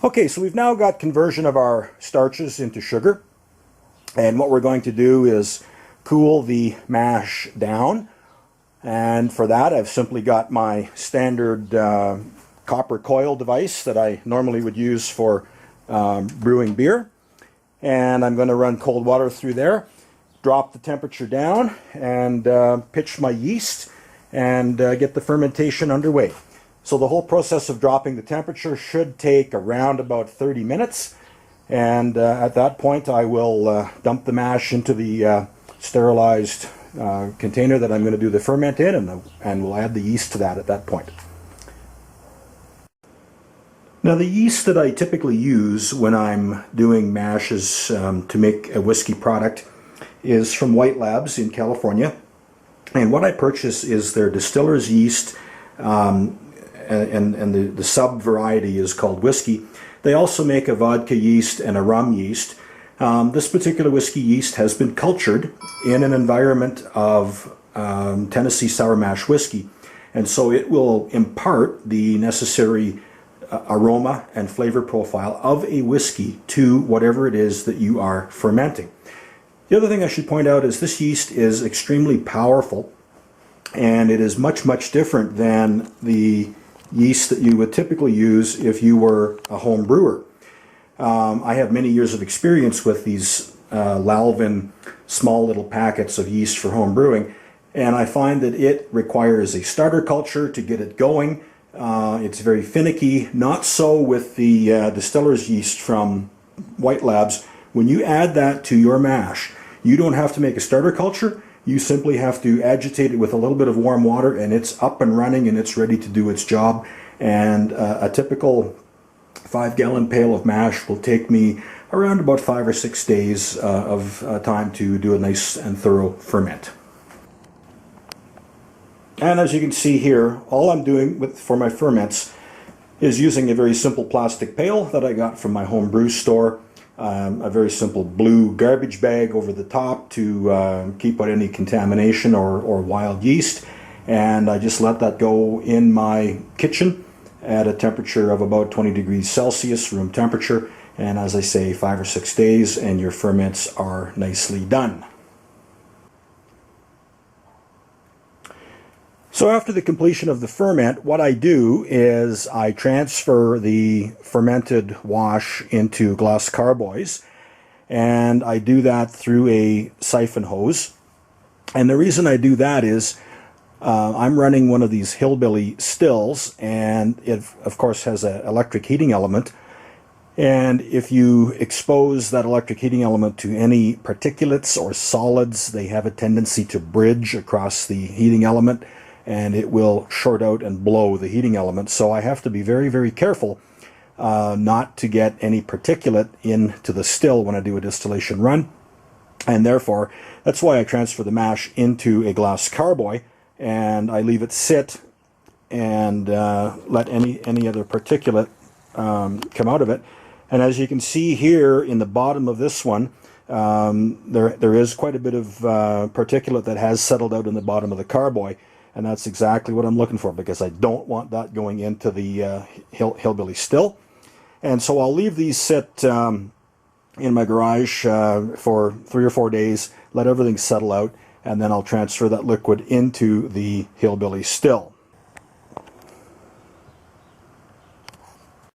Okay, so we've now got conversion of our starches into sugar, and what we're going to do is cool the mash down, and for that I've simply got my standard copper coil device that I normally would use for brewing beer, and I'm going to run cold water through there, drop the temperature down, and pitch my yeast and get the fermentation underway. So the whole process of dropping the temperature should take around about 30 minutes, and at that point I will dump the mash into the sterilized container that I'm going to do the ferment in, and we'll add the yeast to that at that point. Now, the yeast that I typically use when I'm doing mashes to make a whiskey product is from White Labs in California, and what I purchase is their distiller's yeast, and the sub variety is called whiskey. They also make a vodka yeast and a rum yeast. This particular whiskey yeast has been cultured in an environment of Tennessee sour mash whiskey, and so it will impart the necessary aroma and flavor profile of a whiskey to whatever it is that you are fermenting. The other thing I should point out is this yeast is extremely powerful, and it is much, much different than the yeast that you would typically use if you were a home brewer. I have many years of experience with these Lalvin small little packets of yeast for home brewing, and I find that it requires a starter culture to get it going. It's very finicky. Not so with the distiller's yeast from White Labs. When you add that to your mash, you don't have to make a starter culture. You simply have to agitate it with a little bit of warm water, and it's up and running and it's ready to do its job. And a typical 5-gallon pail of mash will take me around about 5 or 6 days of time to do a nice and thorough ferment. And as you can see here, all I'm doing for my ferments is using a very simple plastic pail that I got from my home brew store. A very simple blue garbage bag over the top to keep out any contamination or wild yeast, and I just let that go in my kitchen at a temperature of about 20 degrees Celsius, room temperature, and as I say, 5 or 6 days and your ferments are nicely done. So after the completion of the ferment, what I do is I transfer the fermented wash into glass carboys, and I do that through a siphon hose. And the reason I do that is I'm running one of these hillbilly stills, and it of course has an electric heating element. And if you expose that electric heating element to any particulates or solids, they have a tendency to bridge across the heating element, and it will short out and blow the heating element. So I have to be very, very careful not to get any particulate into the still when I do a distillation run. And therefore, that's why I transfer the mash into a glass carboy, and I leave it sit and let any other particulate come out of it. And as you can see here in the bottom of this one, there is quite a bit of particulate that has settled out in the bottom of the carboy. And that's exactly what I'm looking for, because I don't want that going into the hillbilly still. And so I'll leave these sit in my garage for 3 or 4 days, let everything settle out, and then I'll transfer that liquid into the hillbilly still.